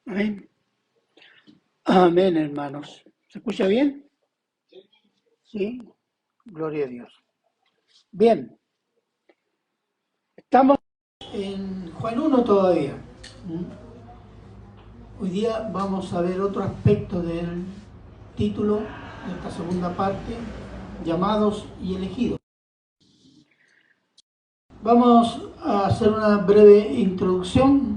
Amén. Amén, hermanos. ¿Se escucha bien? Sí. Gloria a Dios. Bien. Estamos en Juan 1 todavía. Hoy día vamos a ver otro aspecto del título de esta segunda parte, llamados y elegidos. Vamos a hacer una breve introducción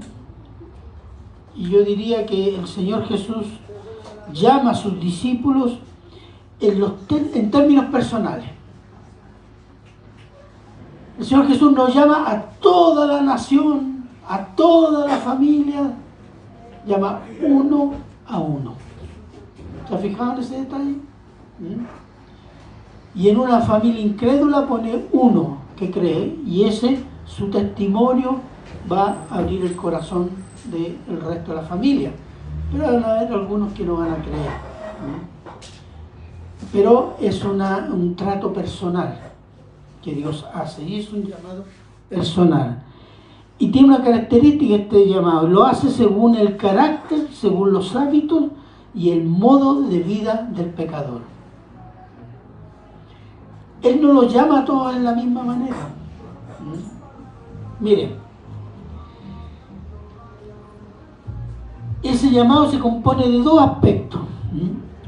y yo diría que el Señor Jesús llama a sus discípulos en términos personales. El Señor Jesús nos llama a toda la nación, a toda la familia, llama uno a uno. ¿Se ha fijado en ese detalle? Y en una familia incrédula pone uno que cree, y ese, su testimonio, va a abrir el corazón del resto de la familia. Pero van a haber algunos que no van a creer. Pero es un trato personal que Dios hace, y es un llamado personal. Y tiene una característica este llamado: lo hace según el carácter, según los hábitos y el modo de vida del pecador. Él no los llama a todos en la misma manera. Miren, ese llamado se compone de dos aspectos.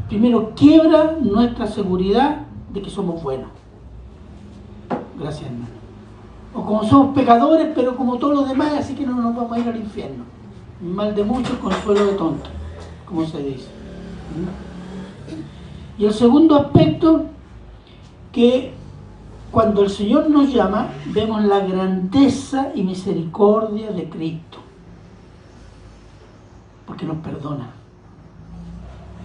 Primero, quiebra nuestra seguridad de que somos buenos. Gracias, hermano. O como somos pecadores, pero como todos los demás, así que no nos vamos a ir al infierno. Mal de muchos, consuelo de tontos, como se dice. Y el segundo aspecto, que cuando el Señor nos llama, vemos la grandeza y misericordia de Cristo, porque nos perdona.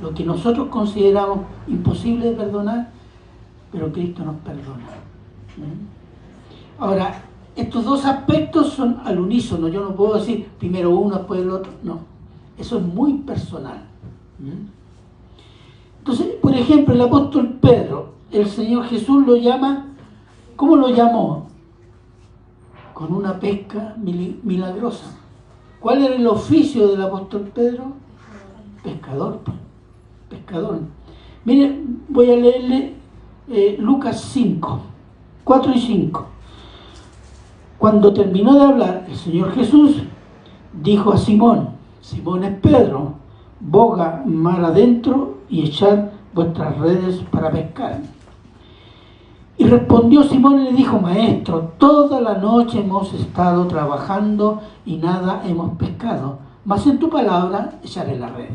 Lo que nosotros consideramos imposible de perdonar, pero Cristo nos perdona. Ahora, estos dos aspectos son al unísono. Yo no puedo decir primero uno, después el otro. No, eso es muy personal. Entonces, por ejemplo, el apóstol Pedro, el Señor Jesús lo llama, ¿cómo lo llamó? Con una pesca milagrosa. ¿Cuál era el oficio del apóstol Pedro? Pescador. Pescador. Miren, voy a leerle Lucas 5, 4 y 5. Cuando terminó de hablar, el Señor Jesús dijo a Simón: Simón es Pedro, boga mar adentro y echad vuestras redes para pescar. Y respondió Simón y le dijo: Maestro, toda la noche hemos estado trabajando y nada hemos pescado, mas en tu palabra echaré la red.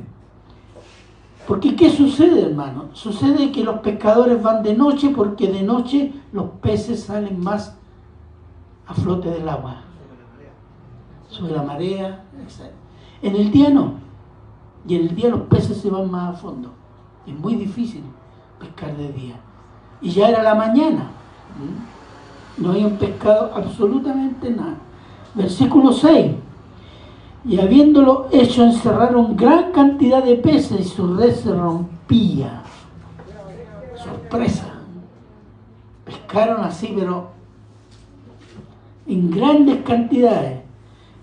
Porque ¿qué sucede, hermano? Sucede que los pescadores van de noche, porque de noche los peces salen más a flote del agua, sobre la marea, etc. En el día no, y en el día los peces se van más a fondo. Es muy difícil pescar de día. Y ya era la mañana, no habían pescado absolutamente nada. Versículo 6. Y habiéndolo hecho, encerraron gran cantidad de peces y su red se rompía. Sorpresa. Pescaron así, pero en grandes cantidades.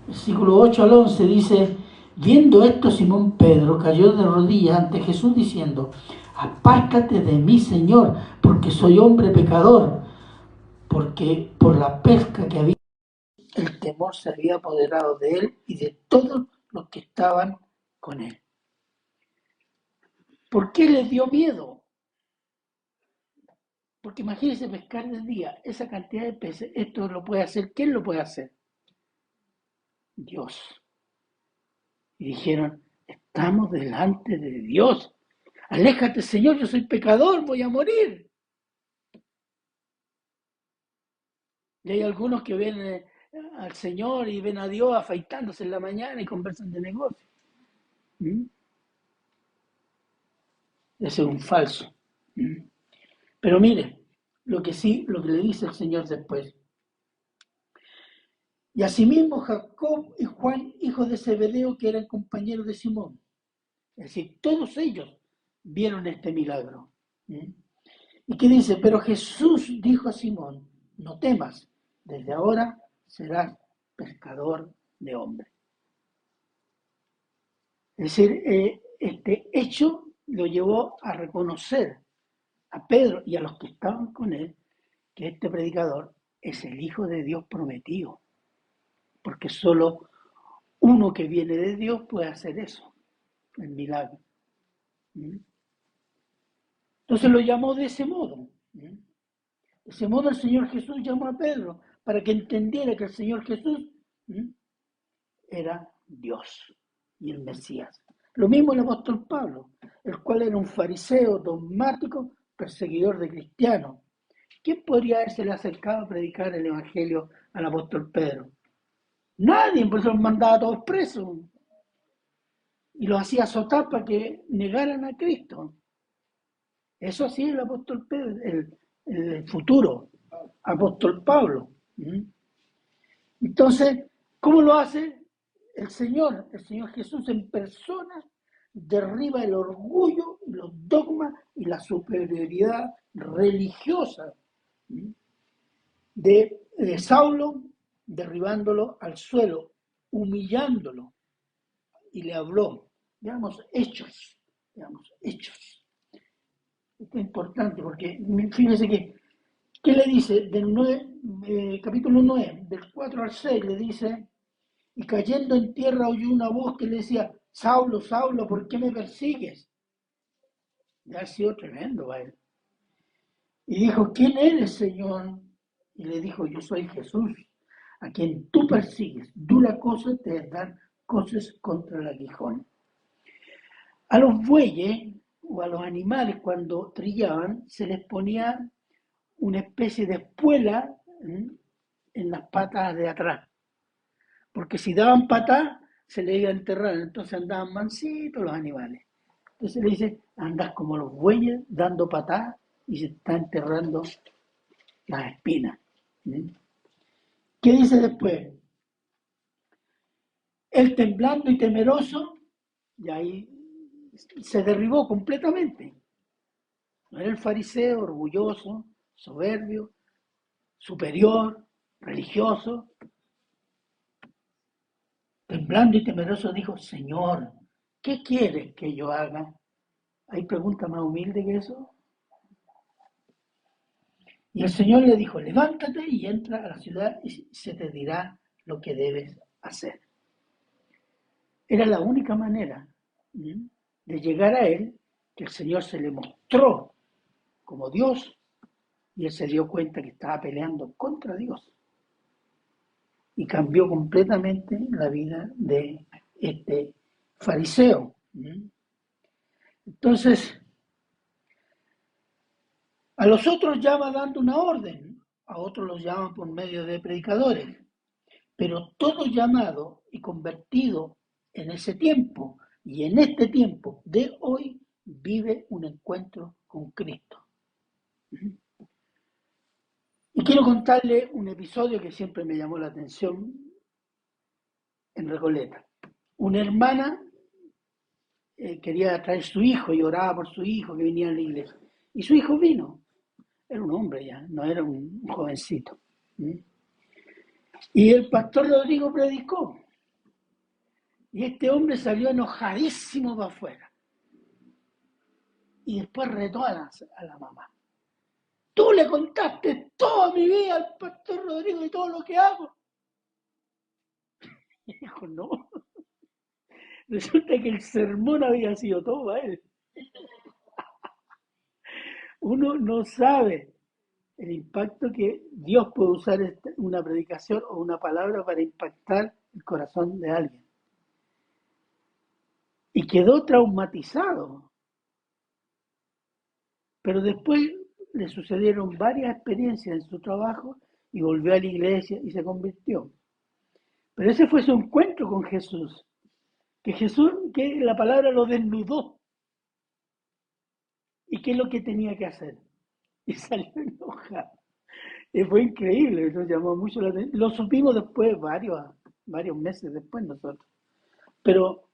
Versículo 8 al 11 dice: viendo esto, Simón Pedro cayó de rodillas ante Jesús diciendo: apártate de mí, Señor, porque soy hombre pecador. Porque por la pesca que había, el temor se había apoderado de él y de todos los que estaban con él. ¿Por qué les dio miedo? Porque imagínense pescar de día esa cantidad de peces. Esto lo puede hacer. ¿Quién lo puede hacer? Dios. Y dijeron: estamos delante de Dios. Aléjate, Señor, yo soy pecador, voy a morir. Y hay algunos que ven al Señor y ven a Dios afeitándose en la mañana y conversan de negocio. Ese es un falso. Pero mire, lo que le dice el Señor después. Y asimismo Jacob y Juan, hijos de Zebedeo, que eran compañeros de Simón. Es decir, todos ellos vieron este milagro. ¿Y qué dice? Pero Jesús dijo a Simón: no temas, desde ahora serás pescador de hombres. Es decir, este hecho lo llevó a reconocer a Pedro y a los que estaban con él que este predicador es el Hijo de Dios prometido, porque solo uno que viene de Dios puede hacer eso, el milagro. Entonces lo llamó de ese modo. De ese modo el Señor Jesús llamó a Pedro para que entendiera que el Señor Jesús era Dios y el Mesías. Lo mismo el apóstol Pablo, el cual era un fariseo dogmático, perseguidor de cristianos. ¿Quién podría haberse acercado a predicar el evangelio al apóstol Pedro? Nadie, por eso los mandaba a todos presos y los hacía azotar para que negaran a Cristo. Eso hacía el apóstol Pedro, el futuro apóstol Pablo. Entonces, ¿cómo lo hace? El Señor Jesús en persona derriba el orgullo, los dogmas y la superioridad religiosa de Saulo, derribándolo al suelo, humillándolo, y le habló. Veamos hechos. Esto es importante porque fíjense que, ¿qué le dice? Capítulo 9, del 4 al 6, le dice: y cayendo en tierra oyó una voz que le decía: Saulo, Saulo, ¿por qué me persigues? Ya ha sido tremendo para él. Y dijo: ¿quién eres, Señor? Y le dijo: yo soy Jesús, a quien tú persigues. Dura cosa te dan cosas contra el aguijón. A los bueyes o a los animales, cuando trillaban, se les ponía una especie de espuela en las patas de atrás, porque si daban patas se les iba a enterrar, entonces andaban mansitos los animales. Entonces le dice: andas como los bueyes dando patadas y se está enterrando las espinas. ¿Qué dice después? Él, temblando y temeroso, y ahí se derribó completamente. No era el fariseo orgulloso, soberbio, superior, religioso. Temblando y temeroso dijo: Señor, ¿qué quieres que yo haga? ¿Hay pregunta más humilde que eso? Y el Señor le dijo: levántate y entra a la ciudad y se te dirá lo que debes hacer. Era la única manera de llegar a él, que el Señor se le mostró como Dios y él se dio cuenta que estaba peleando contra Dios. Y cambió completamente la vida de este fariseo. Entonces, a los otros llama dando una orden, a otros los llaman por medio de predicadores, pero todo llamado y convertido en ese tiempo y en este tiempo de hoy vive un encuentro con Cristo. Y quiero contarle un episodio que siempre me llamó la atención en Recoleta. Una hermana quería traer su hijo y oraba por su hijo que venía a la iglesia. Y su hijo vino. Era un hombre ya, no era un jovencito. Y el pastor Rodrigo predicó. Y este hombre salió enojadísimo para afuera. Y después retó a la mamá. Tú le contaste toda mi vida al pastor Rodrigo y todo lo que hago. Y dijo: no. Resulta que el sermón había sido todo a él. Uno no sabe el impacto que Dios puede usar una predicación o una palabra para impactar el corazón de alguien. Y quedó traumatizado. Pero después le sucedieron varias experiencias en su trabajo y volvió a la iglesia y se convirtió. Pero ese fue su encuentro con Jesús. Que la palabra lo desnudó. ¿Y qué es lo que tenía que hacer? Y salió enojado. Y fue increíble, nos llamó mucho la atención. Lo supimos después, varios meses después nosotros. Pero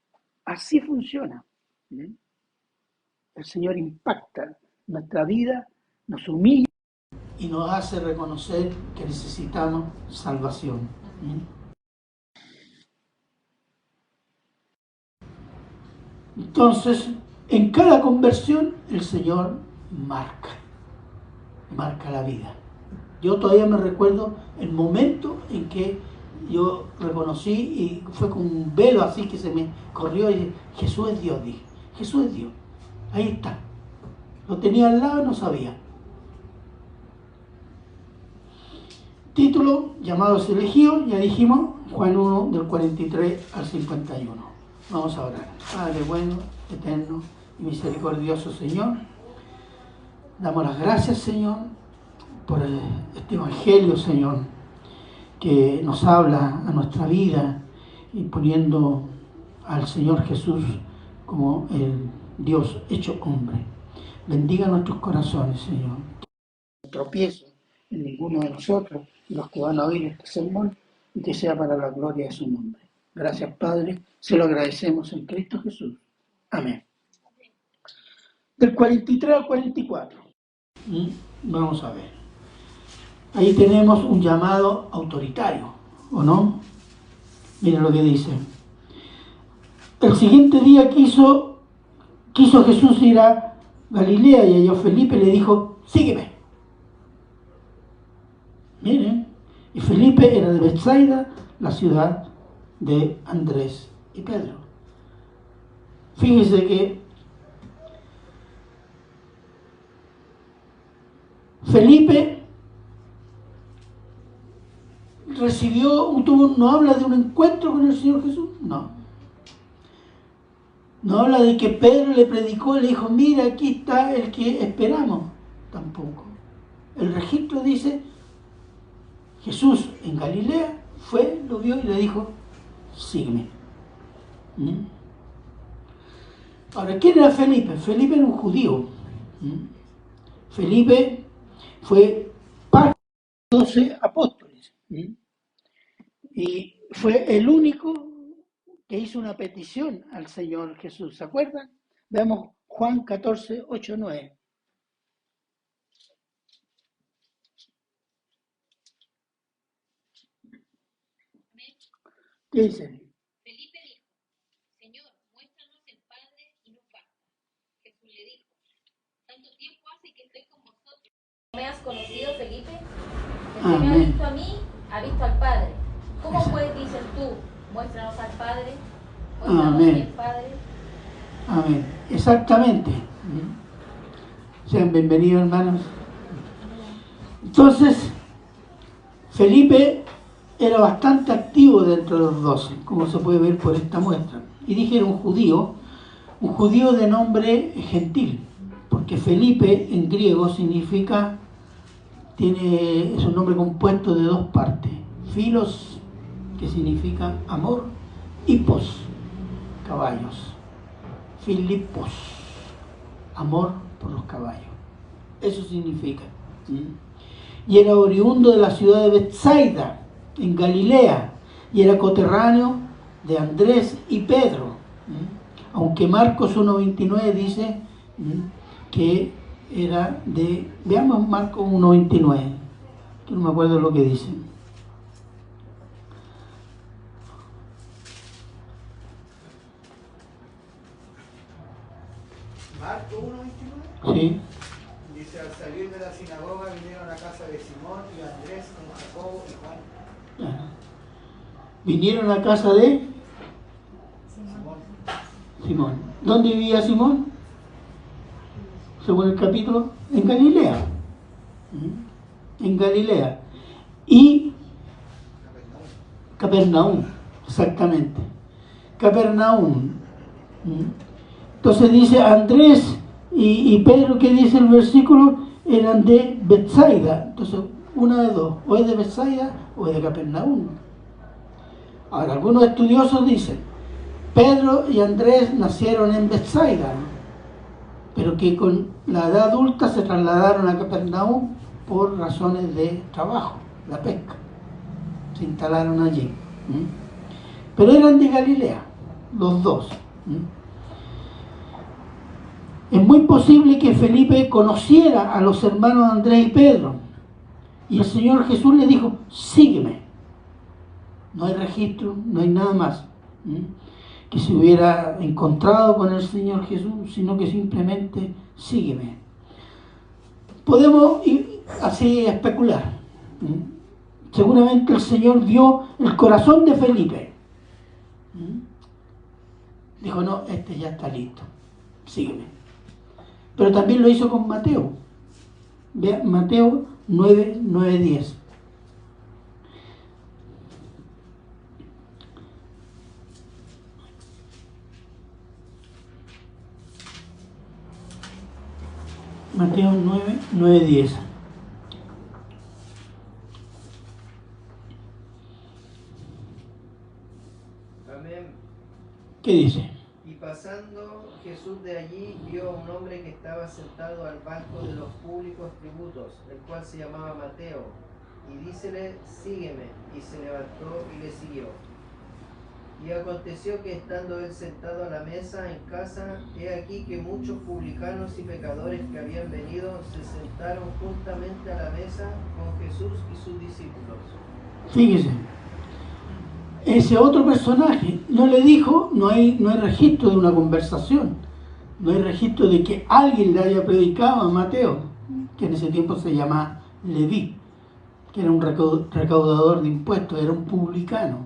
así funciona. El Señor impacta nuestra vida, nos humilla y nos hace reconocer que necesitamos salvación. Entonces, en cada conversión el Señor marca la vida. Yo todavía me recuerdo el momento en que yo reconocí y fue con un velo así que se me corrió y dije, Jesús es Dios, dije, Jesús es Dios, ahí está. Lo tenía al lado y no sabía. Título, llamados elegidos, ya dijimos, Juan 1 del 43 al 51. Vamos a orar. Padre bueno, eterno y misericordioso Señor, damos las gracias, Señor, por este Evangelio, Señor, que nos habla a nuestra vida y poniendo al Señor Jesús como el Dios hecho hombre. Bendiga nuestros corazones, Señor. No tropiezo en ninguno de nosotros y los que van a oír este sermón, y que sea para la gloria de su nombre. Gracias, Padre. Se lo agradecemos en Cristo Jesús. Amén. Del 43 al 44. Vamos a ver. Ahí tenemos un llamado autoritario, ¿o no? Miren lo que dice. El siguiente día quiso Jesús ir a Galilea y allá Felipe le dijo, sígueme. Miren, y Felipe era de Betsaida, la ciudad de Andrés y Pedro. Fíjense que Felipe no habla de un encuentro con el Señor Jesús, no. No habla de que Pedro le predicó y le dijo, mira, aquí está el que esperamos, tampoco. El registro dice, Jesús en Galilea fue, lo vio y le dijo, sígueme. Ahora, ¿quién era Felipe? Felipe era un judío. Felipe fue parte de los 12 apóstoles. Y fue el único que hizo una petición al Señor Jesús. ¿Se acuerdan? Veamos Juan 14, 8, 9. ¿Qué dice? Felipe dijo, Señor, muéstranos el Padre y nos basta. Jesús le dijo, tanto tiempo hace que estoy con vosotros. ¿No me has conocido, Felipe? El que me ha visto a mí, ha visto al Padre. ¿Cómo pues dices tú, muéstranos al Padre? Muéstranos el Padre. Amén. Exactamente. Sean bienvenidos, hermanos. Entonces, Felipe era bastante activo dentro de los 12, como se puede ver por esta muestra. Y dije, era un judío de nombre gentil, porque Felipe en griego significa, es un nombre compuesto de dos partes. Filos, que significa amor, y pos, caballos. Filipos, amor por los caballos. Eso significa. Y era oriundo de la ciudad de Betsaida, en Galilea, y era coterráneo de Andrés y Pedro. Aunque Marcos 1.29 dice que era de... Veamos Marcos 1.29, que no me acuerdo lo que dice. Marcos 1.29. Sí. Dice, al salir de la sinagoga vinieron a casa de Simón y Andrés con Jacobo y Juan. Vinieron a casa de Simón. ¿Dónde vivía Simón? Según el capítulo, en Galilea. En Galilea. Y Capernaum, exactamente. Capernaum. Entonces dice Andrés y Pedro, que dice el versículo, eran de Betsaida. Entonces, una de dos, o es de Betsaida o es de Capernaum. Ahora, algunos estudiosos dicen, Pedro y Andrés nacieron en Betsaida, pero que con la edad adulta se trasladaron a Capernaum por razones de trabajo, la pesca. Se instalaron allí. Pero eran de Galilea, los dos. Es muy posible que Felipe conociera a los hermanos Andrés y Pedro. Y el Señor Jesús le dijo, sígueme. No hay registro, no hay nada más. que se hubiera encontrado con el Señor Jesús, sino que simplemente sígueme. Podemos ir así especular. Seguramente el Señor vio el corazón de Felipe. Dijo, no, este ya está listo, sígueme. Pero también lo hizo con Mateo. Vea, Mateo 9, 9, 10. Mateo 9, 9, 10. Amén. ¿Qué dice? Y pasando Jesús de allí, vio a un hombre que estaba sentado al banco de los públicos tributos, el cual se llamaba Mateo, y dícele, sígueme, y se levantó y le siguió. Y aconteció que estando él sentado a la mesa en casa, he aquí que muchos publicanos y pecadores que habían venido se sentaron juntamente a la mesa con Jesús y sus discípulos. Fíjese, ese otro personaje no le dijo, no hay registro de una conversación, no hay registro de que alguien le haya predicado a Mateo, que en ese tiempo se llama Leví, que era un recaudador de impuestos, era un publicano,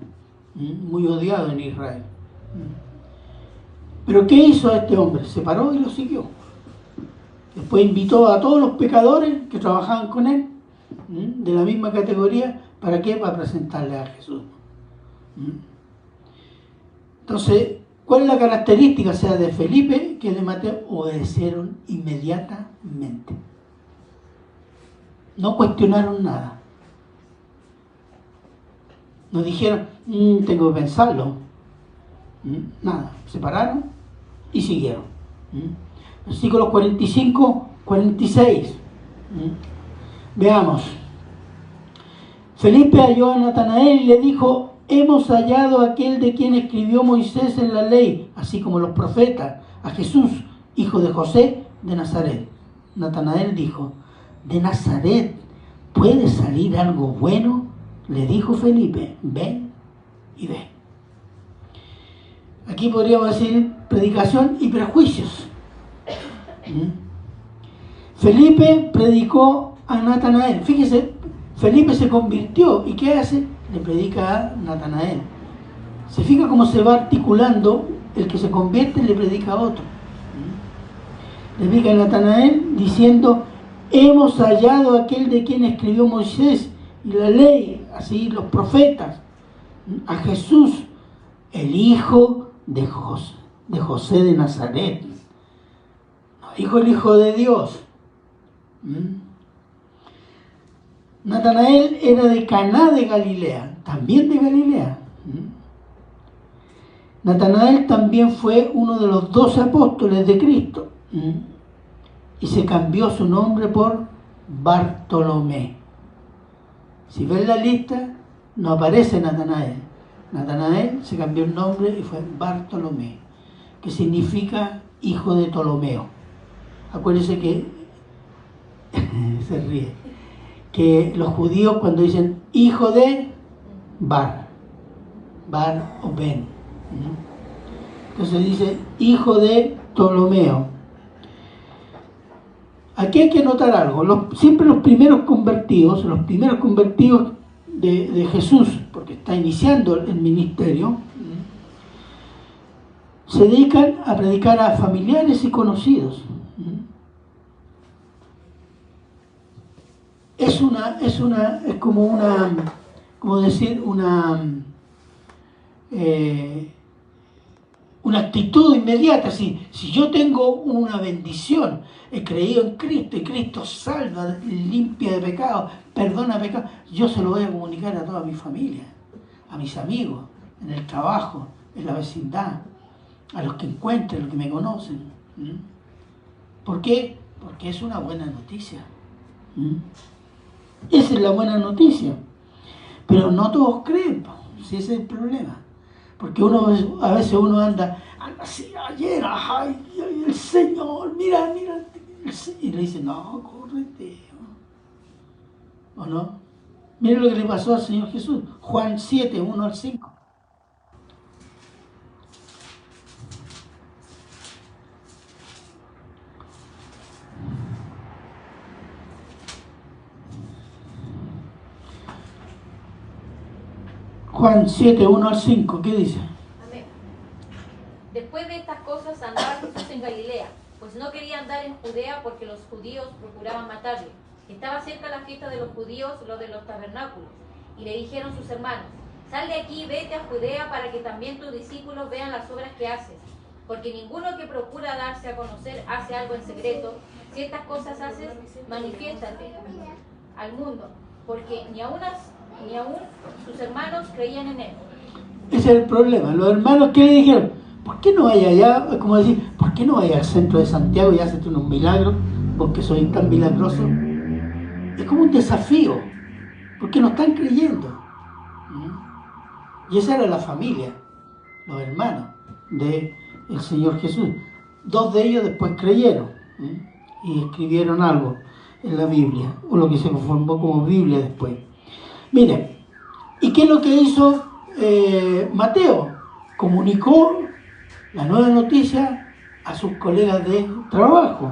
muy odiado en Israel. Pero ¿qué hizo este hombre? Se paró y lo siguió. Después invitó a todos los pecadores que trabajaban con él, de la misma categoría, ¿para qué? Para presentarle a Jesús. Entonces, ¿cuál es la característica, sea de Felipe que de Mateo? Obedecieron inmediatamente. No cuestionaron nada. No dijeron, tengo que pensarlo. Nada. Se pararon y siguieron. Versículos 45, 46. Veamos. Felipe halló a Natanael y le dijo, hemos hallado a aquel de quien escribió Moisés en la ley, así como los profetas, a Jesús, hijo de José de Nazaret. Natanael dijo, ¿de Nazaret puede salir algo bueno? Le dijo Felipe, ven y ve. Aquí podríamos decir predicación y prejuicios. Felipe predicó a Natanael. Fíjese, Felipe se convirtió. ¿Y qué hace? Le predica a Natanael. Se fija cómo se va articulando. El que se convierte le predica a otro. Le predica a Natanael diciendo, hemos hallado a aquel de quien escribió Moisés y la ley, así los profetas, a Jesús, el hijo de José de Nazaret. No dijo el Hijo de Dios. Natanael era de Caná de Galilea, también de Galilea. Natanael también fue uno de los 12 apóstoles de Cristo y se cambió su nombre por Bartolomé. Si ven la lista, no aparece Natanael. Natanael se cambió el nombre y fue Bartolomé, que significa hijo de Ptolomeo. Acuérdense que se ríe, que los judíos cuando dicen hijo de Bar o Ben, entonces dice hijo de Ptolomeo. Aquí hay que notar algo, siempre los primeros convertidos de Jesús, porque está iniciando el ministerio, se dedican a predicar a familiares y conocidos. Es como una actitud inmediata. Si yo tengo una bendición, he creído en Cristo y Cristo salva, limpia de pecado, perdona pecado, yo se lo voy a comunicar a toda mi familia, a mis amigos, en el trabajo, en la vecindad, a los que encuentren, a los que me conocen. ¿Por qué? Porque es una buena noticia. Esa es la buena noticia. Pero no todos creen, si ese es el problema. Porque a veces uno anda así, ayer, ay, el Señor, mira, y le dice, no, córrete. ¿O no? Miren lo que le pasó al Señor Jesús. Juan 7, 1 al 5. Juan 7, 1 al 5, ¿qué dice? Amén. Después de estas cosas andaba Jesús en Galilea, pues no quería andar en Judea porque los judíos procuraban matarle. Estaba cerca la fiesta de los judíos, lo de los tabernáculos, y le dijeron sus hermanos: sal de aquí y vete a Judea para que también tus discípulos vean las obras que haces. Porque ninguno que procura darse a conocer hace algo en secreto. Si estas cosas haces, manifiéstate al mundo, porque ni aún sus hermanos creían en él. Ese es el problema. Los hermanos que le dijeron: ¿por qué no vaya allá? Como decir, ¿por qué no vaya al centro de Santiago y haces unos milagros? Porque soy tan milagroso. Es como un desafío, porque no están creyendo. Y esa era la familia, los hermanos del Señor Jesús. 2 de ellos después creyeron y escribieron algo en la Biblia, o lo que se formó como Biblia después. Miren, ¿y qué es lo que hizo Mateo? Comunicó la nueva noticia a sus colegas de trabajo.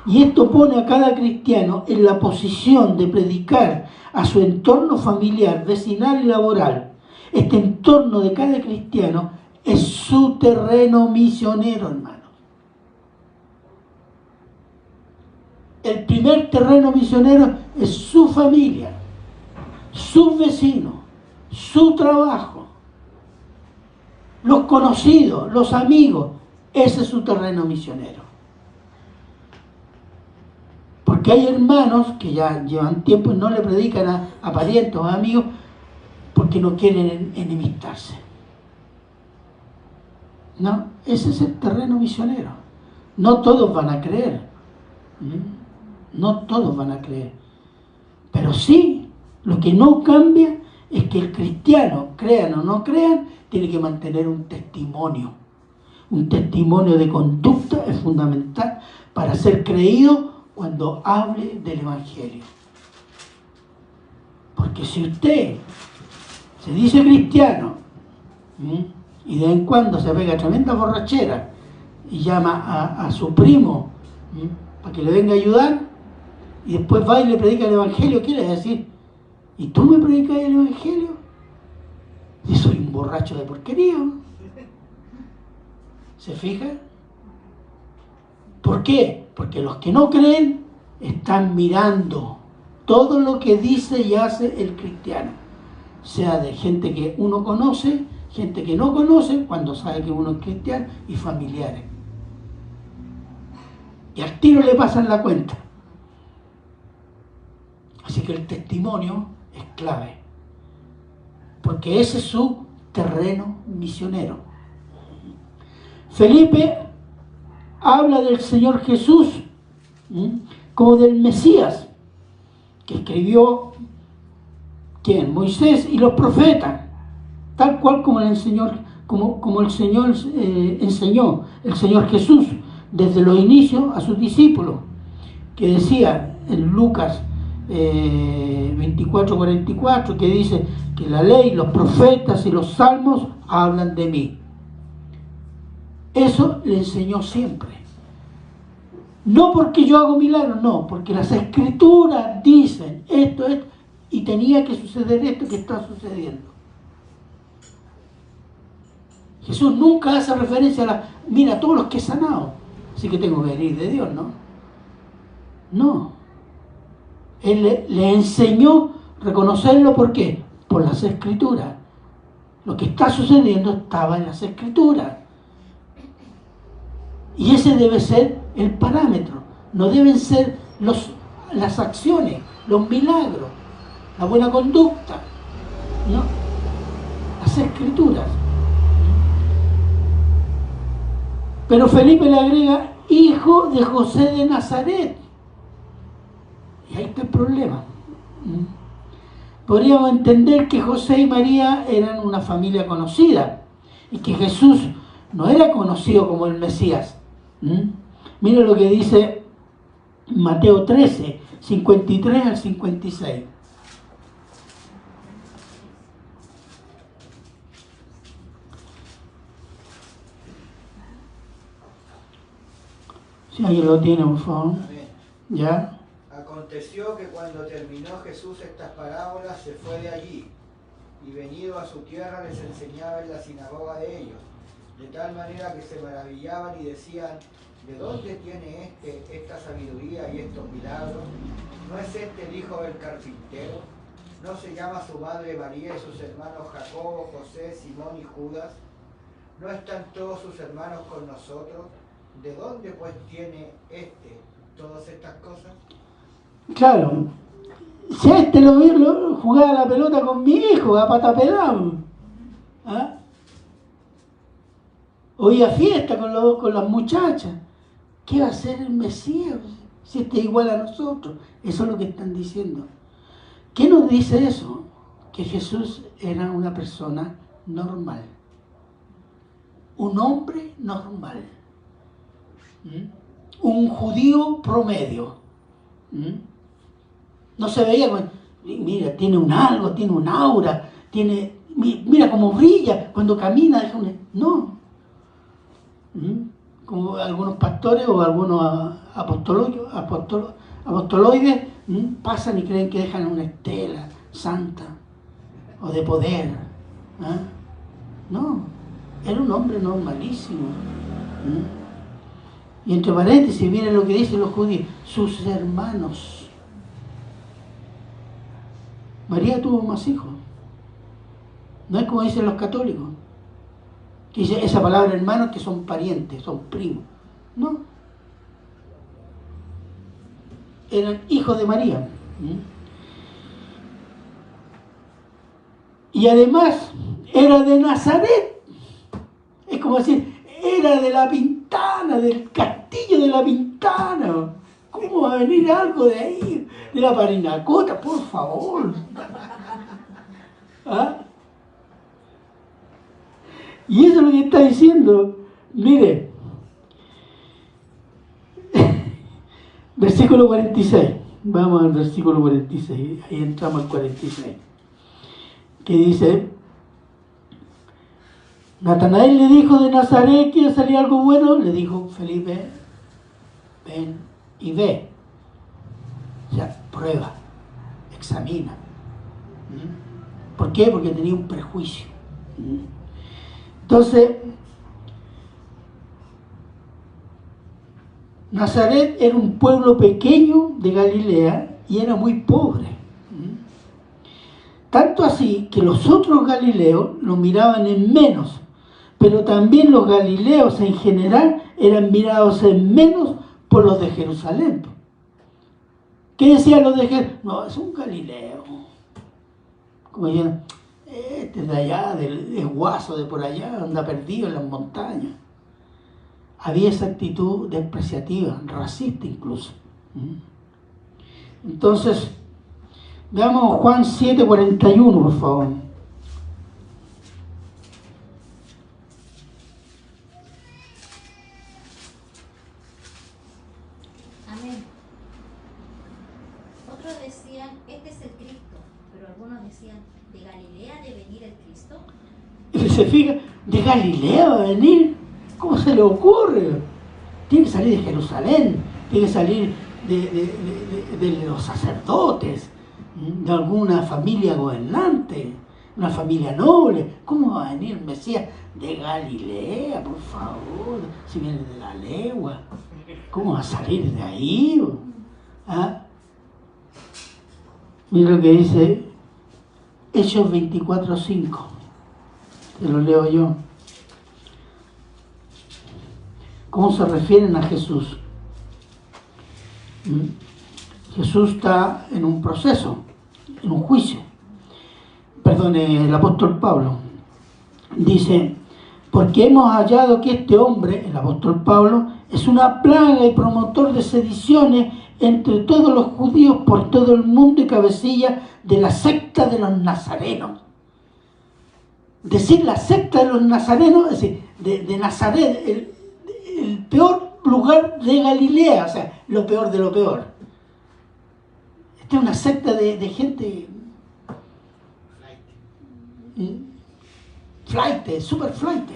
Y esto pone a cada cristiano en la posición de predicar a su entorno familiar, vecinal y laboral. Este entorno de cada cristiano es su terreno misionero, hermano. El primer terreno misionero es su familia, sus vecinos, su trabajo, los conocidos, los amigos. Ese es su terreno misionero. Porque hay hermanos que ya llevan tiempo y no le predican a parientes o a amigos porque no quieren enemistarse. No, ese es el terreno misionero. No todos van a creer. No todos van a creer. Pero sí, lo que no cambia es que el cristiano, crean o no crean, tiene que mantener un testimonio. Un testimonio de conducta es fundamental para ser creído cuando hable del Evangelio. Porque si usted se dice cristiano y de vez en cuando se pega tremenda borrachera y llama a su primo para que le venga a ayudar y después va y le predica el Evangelio, ¿qué le va a decir? ¿Y tú me predicas el Evangelio? Y soy un borracho de porquería. ¿Se fija? ¿Por qué? Porque los que no creen están mirando todo lo que dice y hace el cristiano, sea de gente que uno conoce, gente que no conoce, cuando sabe que uno es cristiano, y familiares. Y al tiro le pasan la cuenta. Así que el testimonio es clave, porque ese es su terreno misionero. Felipe habla del Señor Jesús como del Mesías, que escribió ¿quién? Moisés y los profetas, tal cual como el Señor, como el Señor enseñó el Señor Jesús desde los inicios a sus discípulos, que decía en Lucas 24:44, que dice que la ley, los profetas y los salmos hablan de mí. Eso le enseñó siempre. No porque yo hago milagros, no, porque las escrituras dicen esto, y tenía que suceder esto que está sucediendo. Jesús nunca hace referencia mira, todos los que he sanado, así que tengo que venir de Dios, ¿no? No. Él le enseñó a reconocerlo, ¿por qué? Por las escrituras. Lo que está sucediendo estaba en las escrituras. Y ese debe ser el parámetro. No deben ser las acciones, los milagros, la buena conducta, ¿no? Las escrituras. Pero Felipe le agrega: hijo de José de Nazaret. Y ahí está el problema. Podríamos entender que José y María eran una familia conocida y que Jesús no era conocido como el Mesías. Mira lo que dice Mateo 13, 53 al 56. Si alguien lo tiene, por favor. ¿Ya? Aconteció que cuando terminó Jesús estas parábolas se fue de allí y venido a su tierra les enseñaba en la sinagoga de ellos, de tal manera que se maravillaban y decían: ¿de dónde tiene esta sabiduría y estos milagros? ¿No es este el hijo del carpintero? ¿No se llama su madre María y sus hermanos Jacobo, José, Simón y Judas? ¿No están todos sus hermanos con nosotros? ¿De dónde pues tiene todas estas cosas? Claro, si a este lo vi jugaba la pelota con mi hijo, a pata pelado. ¿Ah? Hoy a fiesta con las muchachas. ¿Qué va a hacer el Mesías si este es igual a nosotros? Eso es lo que están diciendo. ¿Qué nos dice eso? Que Jesús era una persona normal. Un hombre normal. Un judío promedio. No se veía, mira, tiene un algo, tiene un aura, mira cómo brilla cuando camina. No. Como algunos pastores o algunos apostoloides pasan y creen que dejan una estela santa o de poder. No, era un hombre normalísimo. Y entre paréntesis, miren lo que dicen los judíos: sus hermanos. María tuvo más hijos. No es como dicen los católicos, que dice esa palabra hermanos, que son parientes, son primos. No. Eran hijos de María. Y además era de Nazaret. Es como decir, era de La Pintana, del castillo de La Pintana. ¿Cómo va a venir algo de ahí? De la Parinacota, por favor. ¿Ah? Y eso es lo que está diciendo. Mire, versículo 46. Vamos al versículo 46. Ahí entramos al 46. Que dice: Natanael le dijo: de Nazaret quiere salir algo bueno. Le dijo Felipe: ven y ve. O sea, prueba, examina. ¿Por qué? Porque tenía un prejuicio. Entonces, Nazaret era un pueblo pequeño de Galilea y era muy pobre. Tanto así que los otros galileos lo miraban en menos, pero también los galileos en general eran mirados en menos por los de Jerusalén. ¿Qué decían los de Jerusalén? No, es un galileo. Como decían, este es de allá, es guaso de por allá, anda perdido en las montañas. Había esa actitud despreciativa, racista incluso. Entonces, veamos Juan 7:41, por favor. Amén. Otros decían, este es el Cristo, pero algunos decían, ¿de Galilea debe venir el Cristo? Y se fija, ¿de Galilea va a venir? ¿Cómo se le ocurre? Tiene que salir de Jerusalén, tiene que salir de los sacerdotes, de alguna familia gobernante, una familia noble. ¿Cómo va a venir el Mesías de Galilea, por favor? Si viene de la legua, ¿cómo va a salir de ahí? ¿Ah? Mira lo que dice Hechos 24:5. Te lo leo yo. ¿Cómo se refieren a Jesús? Jesús está en un proceso, en un juicio. Perdón, el apóstol Pablo dice: porque hemos hallado que este hombre, el apóstol Pablo, es una plaga y promotor de sediciones entre todos los judíos por todo el mundo y cabecilla de la secta de los nazarenos. Decir la secta de los nazarenos, es decir, de Nazaret, el peor lugar de Galilea, o sea, lo peor de lo peor. Esta es una secta de gente super flight.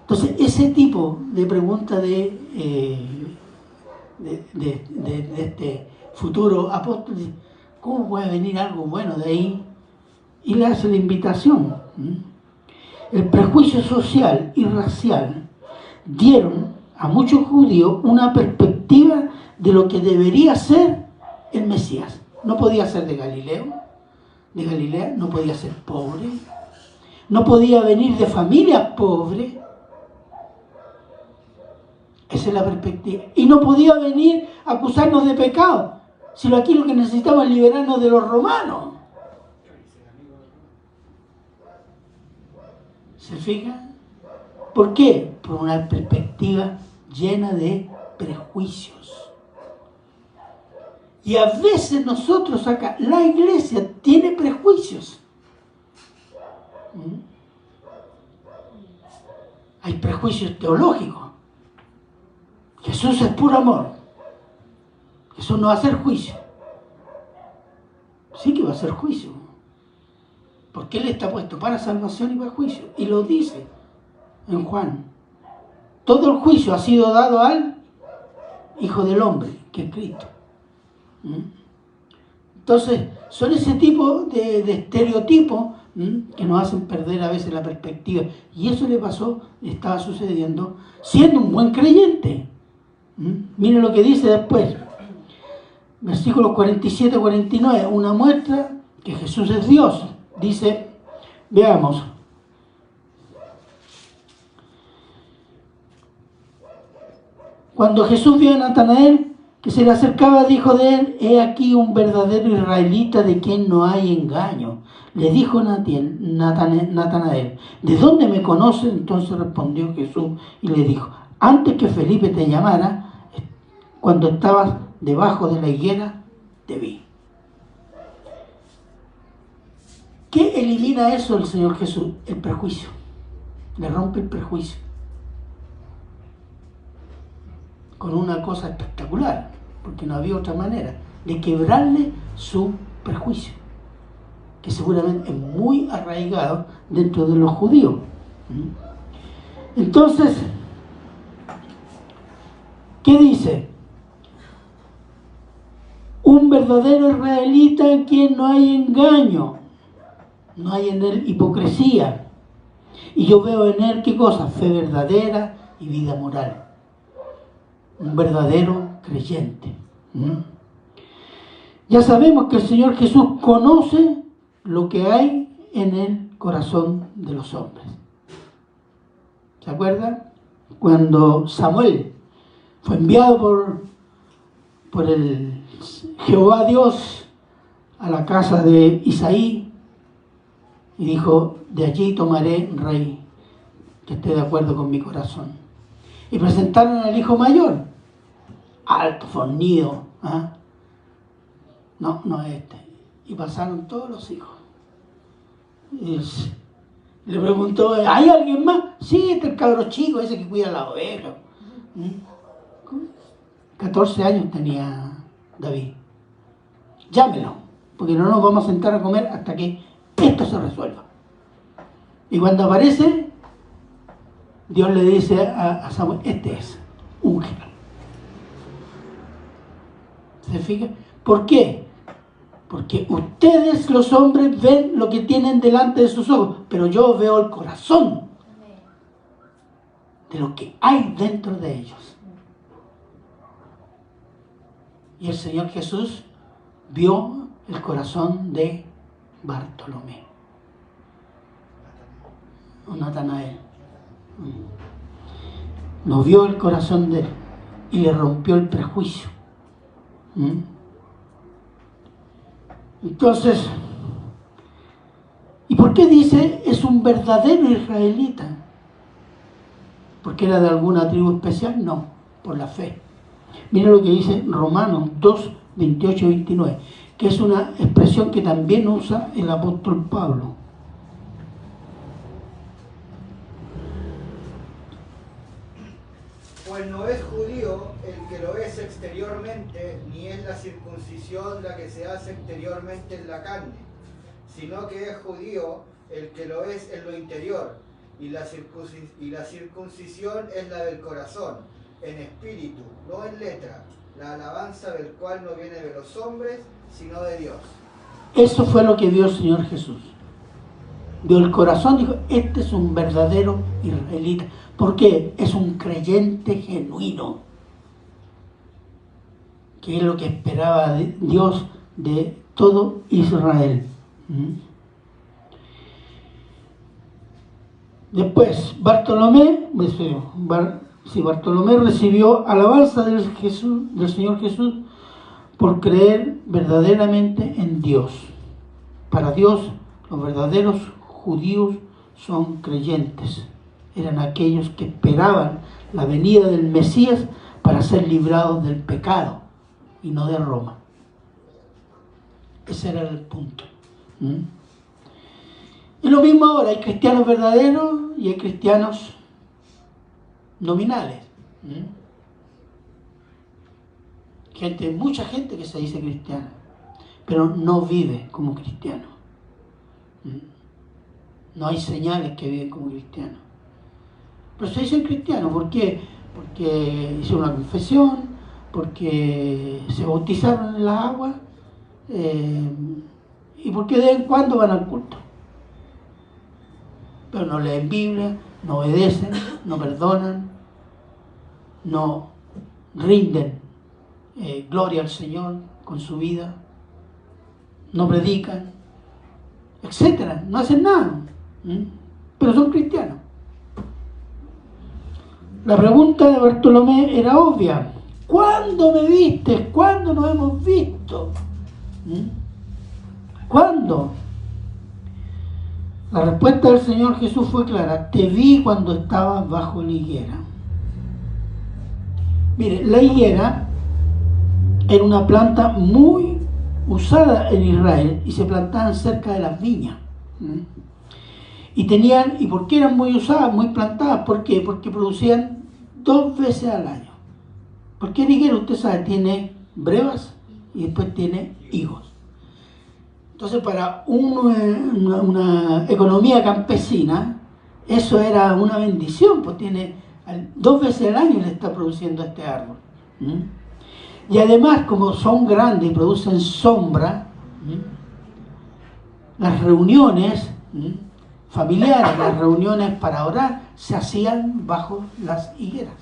Entonces, ese tipo de pregunta de este futuro apóstol, ¿cómo puede venir algo bueno de ahí? y le hace la invitación. El prejuicio social y racial dieron a muchos judíos una perspectiva de lo que debería ser el Mesías. No podía ser de Galilea, no podía ser pobre, no podía venir de familia pobre. Esa es la perspectiva. Y no podía venir a acusarnos de pecado, sino aquí lo que necesitamos es liberarnos de los romanos. ¿Se fijan? ¿Por qué? Por una perspectiva llena de prejuicios. Y a veces nosotros acá, la iglesia tiene prejuicios. Hay prejuicios teológicos. Jesús es puro amor. Jesús no va a hacer juicio. Sí que va a hacer juicio. Porque Él está puesto para salvación y para juicio. Y lo dice en Juan. Todo el juicio ha sido dado al Hijo del Hombre, que es Cristo. Entonces, son ese tipo de estereotipos que nos hacen perder a veces la perspectiva. Y eso le pasó, le estaba sucediendo, siendo un buen creyente. Miren lo que dice después. Versículos 47-49, una muestra que Jesús es Dios. Dice, veamos. Cuando Jesús vio a Natanael que se le acercaba, dijo de él: he aquí un verdadero israelita de quien no hay engaño. Le dijo Natanael: ¿de dónde me conoces? Entonces respondió Jesús y le dijo: antes que Felipe te llamara, cuando estabas debajo de la higuera, te vi. ¿Qué elimina eso el Señor Jesús? El prejuicio. Le rompe el prejuicio. Con una cosa espectacular, porque no había otra manera de quebrarle su prejuicio, que seguramente es muy arraigado dentro de los judíos. Entonces, ¿qué dice? Un verdadero israelita en quien no hay engaño, no hay en él hipocresía, y yo veo en él, ¿qué cosa? Fe verdadera y vida moral. Un verdadero creyente. Ya sabemos que el Señor Jesús conoce lo que hay en el corazón de los hombres. ¿Se acuerdan? Cuando Samuel fue enviado por el Jehová Dios a la casa de Isaí y dijo: de allí tomaré rey que esté de acuerdo con mi corazón. Y presentaron al hijo mayor, alto, fornido. No es este. Y pasaron todos los hijos. Y le preguntó: ¿hay alguien más? Sí, este es el cabro chico, ese que cuida la oveja. 14 años tenía David. Llámelo, porque no nos vamos a sentar a comer hasta que esto se resuelva. Y cuando aparece, Dios le dice a Samuel: este es, úngelo. ¿Se fijan? ¿Por qué? Porque ustedes, los hombres, ven lo que tienen delante de sus ojos, pero yo veo el corazón de lo que hay dentro de ellos. Y el Señor Jesús vio el corazón de Bartolomé, o Natanael. Lo vio el corazón de él y le rompió el prejuicio. Entonces, ¿y por qué dice es un verdadero israelita? ¿Porque era de alguna tribu especial? No, por la fe. Miren lo que dice Romanos 2, 28 y 29, que es una expresión que también usa el apóstol Pablo. Pues no es judío el que lo es exteriormente, ni es la circuncisión la que se hace exteriormente en la carne, sino que es judío el que lo es en lo interior, y la circuncisión es la del corazón, en espíritu, no en letra, la alabanza del cual no viene de los hombres, sino de Dios. Eso fue lo que vio el Señor Jesús. vio el corazón, dijo, este es un verdadero israelita. ¿Por qué? Es un creyente genuino, que es lo que esperaba Dios de todo Israel. Después, Bartolomé recibió alabanza del Señor Jesús por creer verdaderamente en Dios. Para Dios, los verdaderos judíos son creyentes. Eran aquellos que esperaban la venida del Mesías para ser librados del pecado y no de Roma. Ese era el punto. Y lo mismo ahora, hay cristianos verdaderos y hay cristianos nominales. Mucha gente que se dice cristiana, pero no vive como cristiano. No hay señales que viven como cristianos. Pero se dicen cristianos, ¿por qué? Porque hicieron una confesión, porque se bautizaron en las aguas, y porque de vez en cuando van al culto. Pero no leen Biblia, no obedecen, no perdonan, no rinden gloria al Señor con su vida, no predican, etcétera, no hacen nada, pero son cristianos. La pregunta de Bartolomé era obvia: ¿cuándo me viste? ¿Cuándo nos hemos visto? ¿Cuándo? La respuesta del Señor Jesús fue clara: te vi cuando estabas bajo la higuera. Mire, la higuera era una planta muy usada en Israel y se plantaban cerca de las viñas. ¿Y por qué eran muy usadas, muy plantadas? ¿Por qué? Porque producían 2 veces al año. Porque la higuera, usted sabe, tiene brevas y después tiene higos. Entonces, para una economía campesina, eso era una bendición, pues tiene 2 veces al año le está produciendo este árbol. Y además, como son grandes y producen sombra, las reuniones familiares, las reuniones para orar, se hacían bajo las higueras.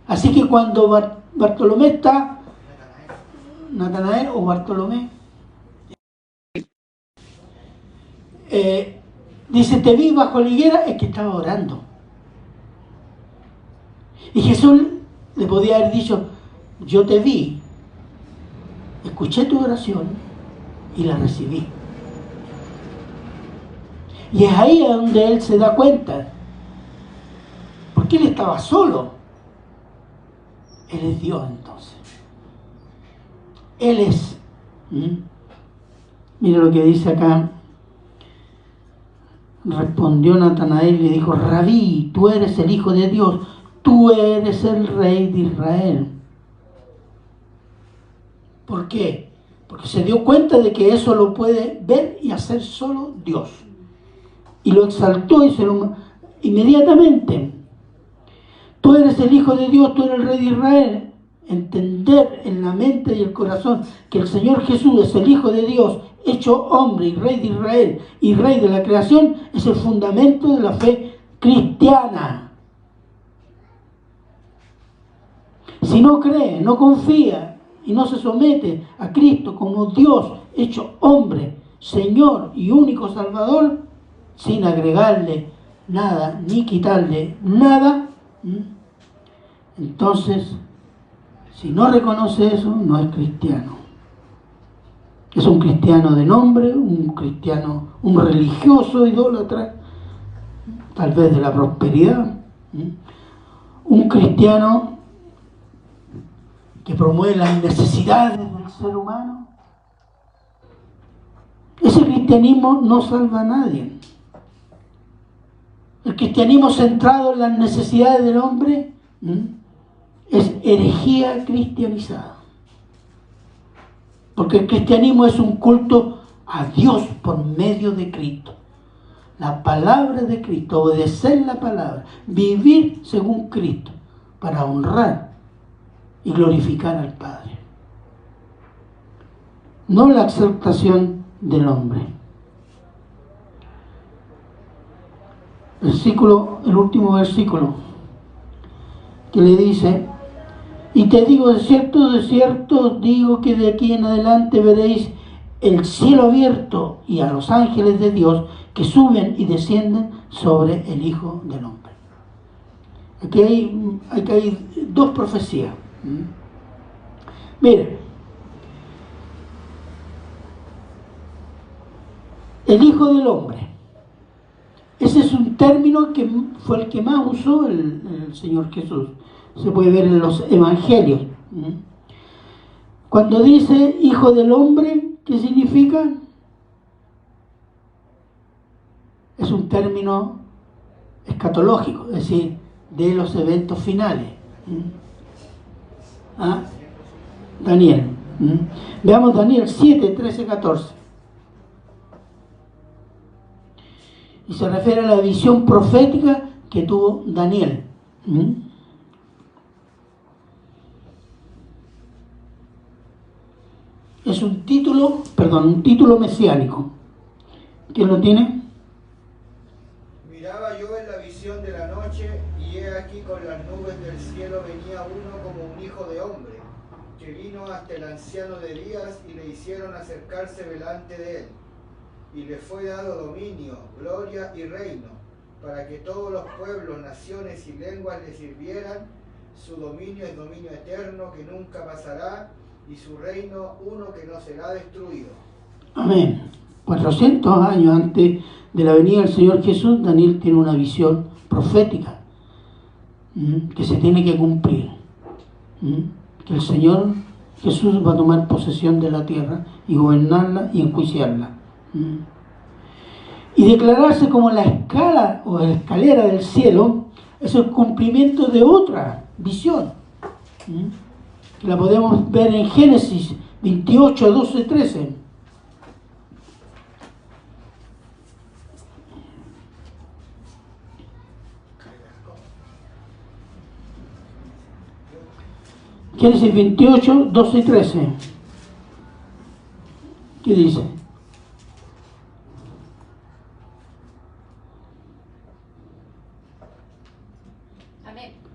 Así que cuando Bartolomé está, Natanael o Bartolomé, dice, te vi bajo la higuera, es que estaba orando. Y Jesús le podía haber dicho, yo te vi, escuché tu oración y la recibí. Y es ahí donde él se da cuenta, porque él estaba solo. Él es Dios entonces. Él es. Mira lo que dice acá. Respondió Natanael y le dijo, Rabí, tú eres el Hijo de Dios, tú eres el Rey de Israel. ¿Por qué? Porque se dio cuenta de que eso lo puede ver y hacer solo Dios. Y lo exaltó y inmediatamente. Tú eres el Hijo de Dios, tú eres el Rey de Israel. Entender en la mente y el corazón que el Señor Jesús es el Hijo de Dios, hecho hombre y Rey de Israel y Rey de la creación, es el fundamento de la fe cristiana. Si no cree, no confía y no se somete a Cristo como Dios hecho hombre, Señor y único Salvador, sin agregarle nada ni quitarle nada, entonces, si no reconoce eso, no es cristiano. Es un cristiano de nombre, un religioso idólatra, tal vez de la prosperidad, un cristiano que promueve las necesidades del ser humano. Ese cristianismo no salva a nadie. El cristianismo centrado en las necesidades del hombre es herejía cristianizada. Porque el cristianismo es un culto a Dios por medio de Cristo. La palabra de Cristo, obedecer la palabra, vivir según Cristo, para honrar y glorificar al Padre. No la exaltación del hombre. el último versículo, que le dice: y te digo, de cierto digo que de aquí en adelante veréis el cielo abierto y a los ángeles de Dios que suben y descienden sobre el Hijo del Hombre. Aquí hay dos profecías. Miren, el Hijo del Hombre. Ese es un término que fue el que más usó el Señor Jesús. Se puede ver en los evangelios. Cuando dice Hijo del Hombre, ¿qué significa? Es un término escatológico, es decir, de los eventos finales. Daniel. Veamos Daniel 7, 13, 14. Y se refiere a la visión profética que tuvo Daniel. Es un título mesiánico. ¿Quién lo tiene? Miraba yo en la visión de la noche, y he aquí con las nubes del cielo venía uno como un hijo de hombre, que vino hasta el anciano de días y le hicieron acercarse delante de él. Y le fue dado dominio, gloria y reino, para que todos los pueblos, naciones y lenguas le sirvieran. Su dominio es dominio eterno que nunca pasará, y su reino uno que no será destruido. Amén. 400 años antes de la venida del Señor Jesús, Daniel tiene una visión profética que se tiene que cumplir. Que el Señor Jesús va a tomar posesión de la tierra y gobernarla y enjuiciarla. Y declararse como la escala o la escalera del cielo es el cumplimiento de otra visión. La podemos ver en Génesis 28, 12, 13. Génesis 28, 12 y 13. ¿Qué dice?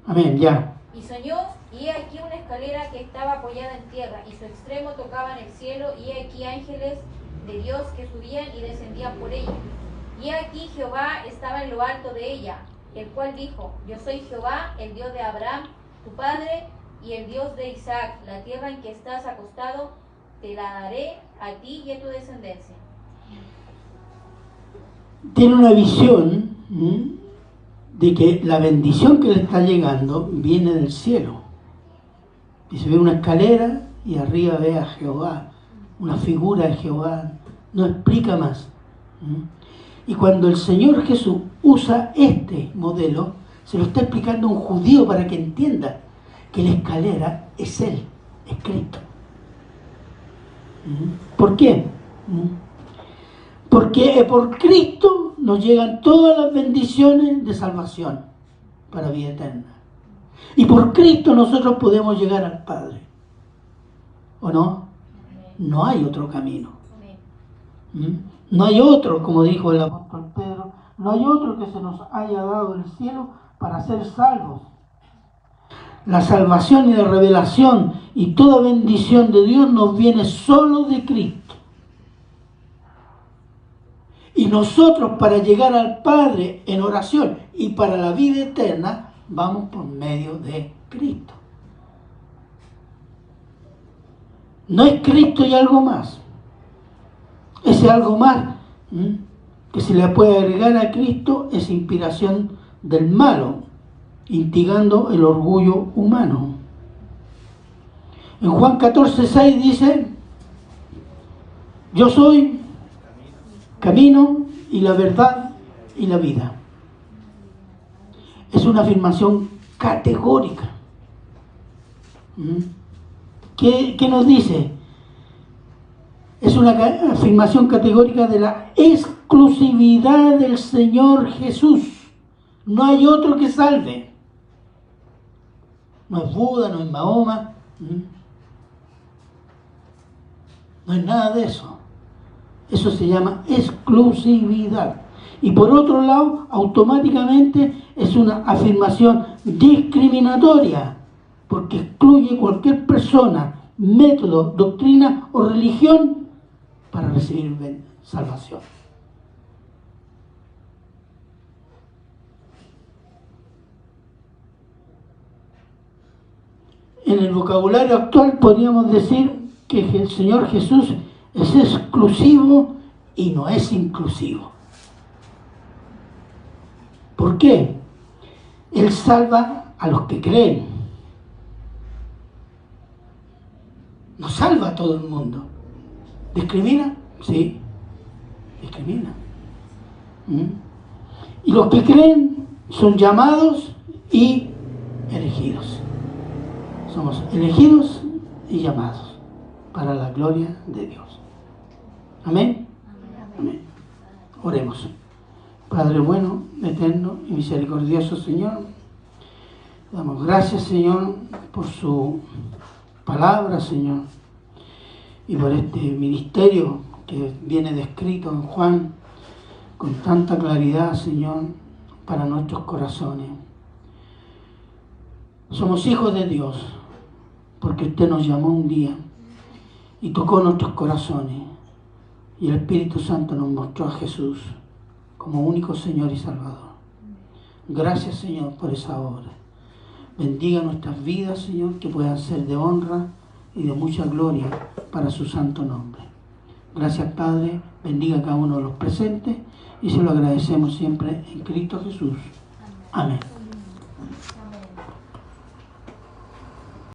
Amén, ya. Y soñó, y he aquí una escalera que estaba apoyada en tierra, y su extremo tocaba en el cielo, y he aquí ángeles de Dios que subían y descendían por ella. Y he aquí Jehová estaba en lo alto de ella, el cual dijo: yo soy Jehová, el Dios de Abraham, tu padre, y el Dios de Isaac. La tierra en que estás acostado te la daré a ti y a tu descendencia. Tiene una visión de que la bendición que le está llegando viene del cielo. Y se ve una escalera y arriba ve a Jehová, una figura de Jehová. No explica más. Y cuando el Señor Jesús usa este modelo, se lo está explicando a un judío para que entienda que la escalera es Él, es Cristo. ¿Por qué? Porque por Cristo nos llegan todas las bendiciones de salvación para vida eterna. Y por Cristo nosotros podemos llegar al Padre. ¿O no? No hay otro camino. No hay otro, como dijo el apóstol Pedro, no hay otro que se nos haya dado el cielo para ser salvos. La salvación y la revelación y toda bendición de Dios nos viene solo de Cristo. Y nosotros, para llegar al Padre en oración y para la vida eterna, vamos por medio de Cristo. No es Cristo y algo más. Ese algo más que se le puede agregar a Cristo es inspiración del malo, instigando el orgullo humano. En Juan 14, 6 dice: yo soy camino y la verdad y la vida. Es una afirmación categórica. ¿Qué nos dice? Es una afirmación categórica de la exclusividad del Señor Jesús. No hay otro que salve. No es Buda, no es Mahoma. No es nada de eso. Eso se llama exclusividad. Y por otro lado, automáticamente es una afirmación discriminatoria, porque excluye cualquier persona, método, doctrina o religión para recibir salvación. En el vocabulario actual podríamos decir que el Señor Jesús es exclusivo y no es inclusivo. ¿Por qué? Él salva a los que creen. No salva a todo el mundo. ¿Discrimina? Sí, discrimina. Y los que creen son llamados y elegidos. Somos elegidos y llamados para la gloria de Dios. Amén. Amén. Oremos. Padre bueno, eterno y misericordioso Señor, damos gracias, Señor, por su palabra, Señor, y por este ministerio que viene descrito en Juan con tanta claridad, Señor, para nuestros corazones. Somos hijos de Dios porque usted nos llamó un día y tocó nuestros corazones, y el Espíritu Santo nos mostró a Jesús como único Señor y Salvador. Gracias, Señor, por esa obra. Bendiga nuestras vidas, Señor, que puedan ser de honra y de mucha gloria para su santo nombre. Gracias, Padre. Bendiga a cada uno de los presentes y se lo agradecemos siempre en Cristo Jesús. Amén.